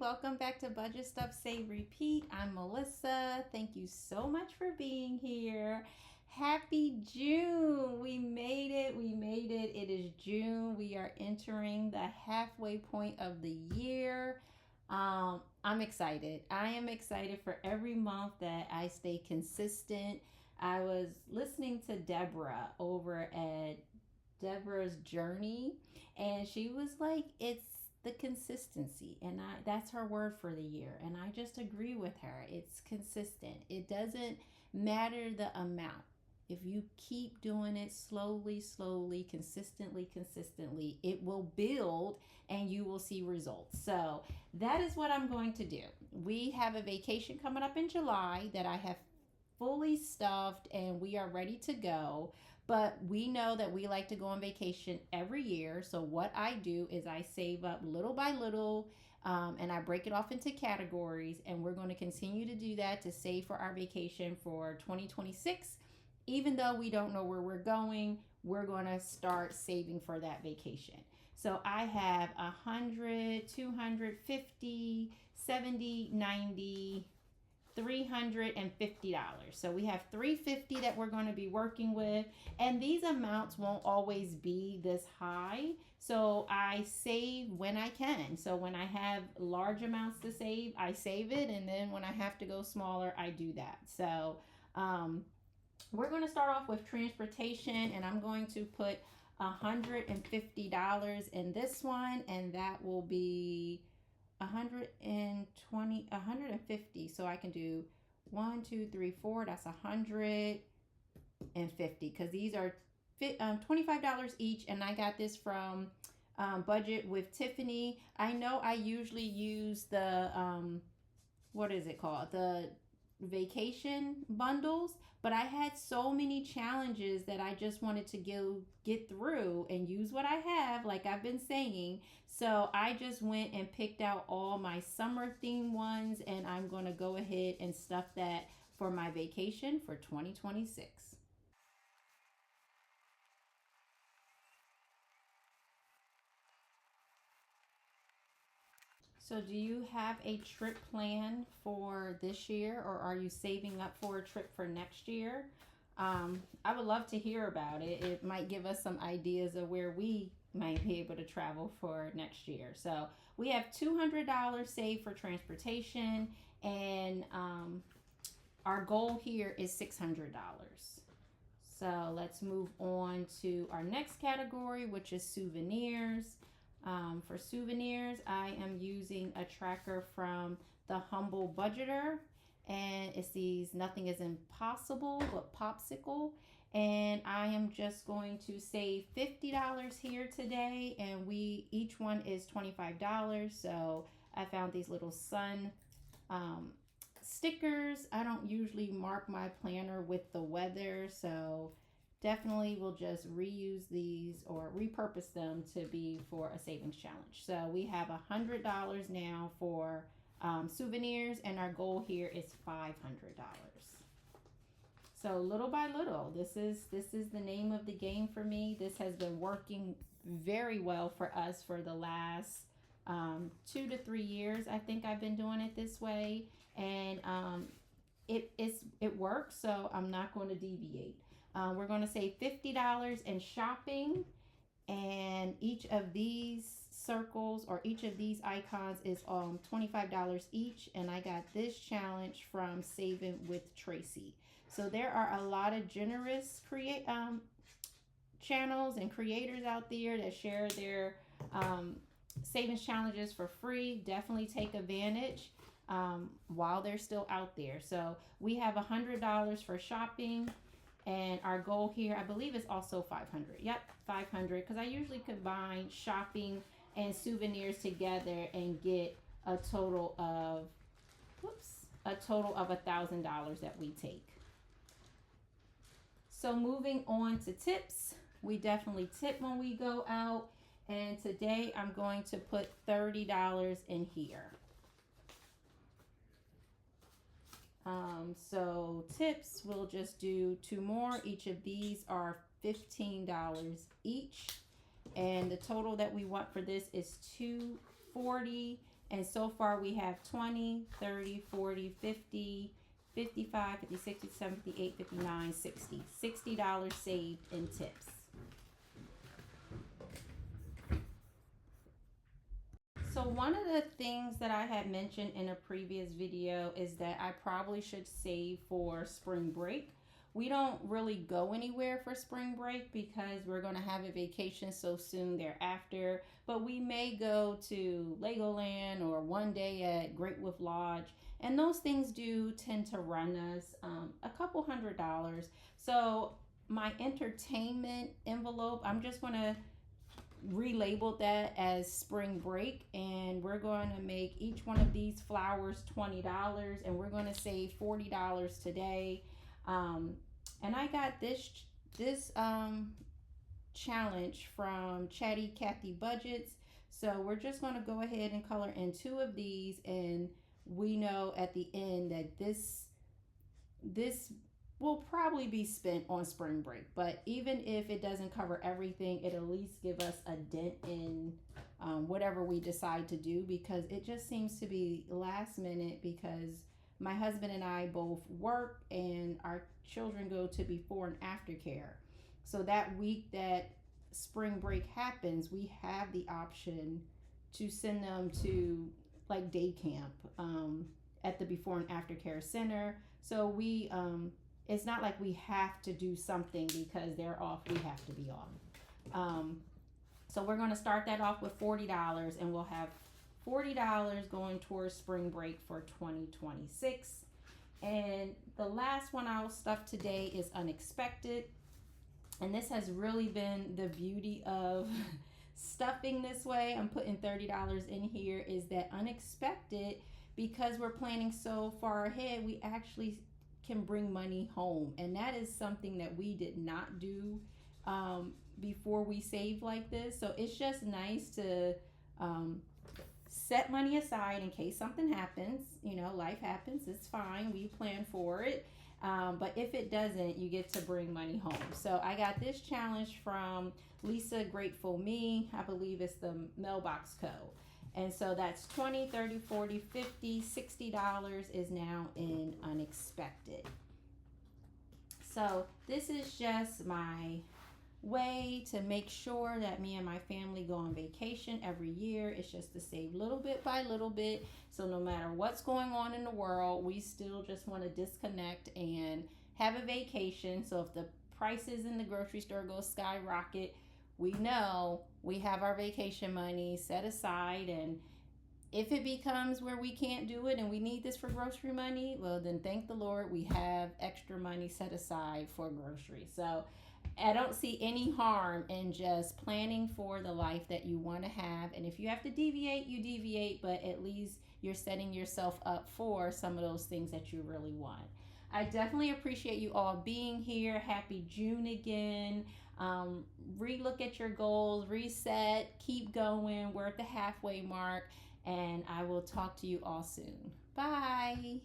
welcome back to Budget Stuff Save Repeat. I'm Melissa. Thank you so much for being here. Happy June. We made it. It is June. We are entering the halfway point of the year. I'm excited. I am excited for every month that I stay consistent. I was listening to Deborah over at Deborah's Journey, and she was like, it's the consistency, and that's her word for the year, and I just agree with her. It's consistent. It doesn't matter the amount. If you keep doing it slowly, consistently, it will build and you will see results. So that is what I'm going to do. We have a vacation coming up in July that I have fully stuffed and we are ready to go. But we know that we like to go on vacation every year. So what I do is I save up little by little, and I break it off into categories. And we're going to continue to do that to save for our vacation for 2026. Even though we don't know where we're going, we're going to start saving for that vacation. So I have 100, 250, 70, 90, $350. So we have $350 that we're going to be working with, and these amounts won't always be this high. So I save when I can. So when I have large amounts to save, I save it, and then when I have to go smaller, I do that. So we're going to start off with transportation, and I'm going to put $150 in this one, and that will be 150. So I can do 1, 2, 3, 4. That's 150 because these are $25 each, and I got this from Budget with Tiffany. I know I usually use the what is it called, the vacation bundles, but I had so many challenges that I just wanted to get through and use what I have, like I've been saying. So I just went and picked out all my summer theme ones, and I'm going to go ahead and stuff that for my vacation for 2026. So do you have a trip plan for this year, or are you saving up for a trip for next year? I would love to hear about it. It might give us some ideas of where we might be able to travel for next year. So we have $200 saved for transportation, and our goal here is $600. So let's move on to our next category, which is souvenirs. For souvenirs, I am using a tracker from the Humble Budgeter, and it's these Nothing is Impossible but Popsicle. And I am just going to save $50 here today, and each one is $25. So I found these little sun stickers. I don't usually mark my planner with the weather, so definitely will just reuse these or repurpose them to be for a savings challenge. So we have $100 now for souvenirs, and our goal here is $500. So little by little, this is the name of the game for me. This has been working very well for us for the last 2 to 3 years. I think I've been doing it this way, and it works. So I'm not going to deviate. We're going to save $50 in shopping, and each of these circles or each of these icons is $25 each, and I got this challenge from Saving with Tracy. So there are a lot of generous channels and creators out there that share their savings challenges for free. Definitely take advantage while they're still out there. So we have $100 for shopping. And our goal here, I believe, is also $500. Yep, $500, because I usually combine shopping and souvenirs together and get a total of $1,000 that we take. So moving on to tips, we definitely tip when we go out, and today I'm going to put $30 in here. So tips, we'll just do 2 more. Each of these are $15 each, and the total that we want for this is $240, And so far we have 20, 30, 40, 50, 55, 56, 57, 58, 59, 60. $60 saved in tips. So one of the things that I had mentioned in a previous video is that I probably should save for spring break. We don't really go anywhere for spring break because we're going to have a vacation so soon thereafter. But we may go to Legoland or one day at Great Wolf Lodge. And those things do tend to run us a couple $100s. So my entertainment envelope, I'm just going to relabeled that as spring break, and we're going to make each one of these flowers $20, and we're going to save $40 today. And I got this challenge from Chatty KathyBudgets. So we're just going to go ahead and color in 2 of these, and we know at the end that this will probably be spent on spring break. But even if it doesn't cover everything, it at least give us a dent in whatever we decide to do, because it just seems to be last minute, because my husband and I both work and our children go to before and after care. So that week that spring break happens, we have the option to send them to like day camp at the before and after care center. So we it's not like we have to do something because they're off, we have to be off. So we're going to start that off with $40, and we'll have $40 going towards spring break for 2026. And the last one I'll stuff today is unexpected. And this has really been the beauty of stuffing this way. I'm putting $30 in here, is that unexpected, because we're planning so far ahead, we actually can bring money home. And that is something that we did not do before we saved like this. So it's just nice to set money aside in case something happens. You know, life happens, it's fine, we plan for it. But if it doesn't, you get to bring money home. So I got this challenge from Lisa Grateful Me. I believe it's the mailbox code. And so that's 20, 30, 40, 50, $60 is now in unexpected. So this is just my way to make sure that me and my family go on vacation every year. It's just to save little bit by little bit. So no matter what's going on in the world, we still just want to disconnect and have a vacation. So if the prices in the grocery store go skyrocket, we know we have our vacation money set aside. And if it becomes where we can't do it and we need this for grocery money, well, then thank the Lord we have extra money set aside for groceries. So I don't see any harm in just planning for the life that you want to have. And if you have to deviate, you deviate, but at least you're setting yourself up for some of those things that you really want. I definitely appreciate you all being here. Happy June again. Relook at your goals, reset, keep going. We're at the halfway mark, and I will talk to you all soon. Bye.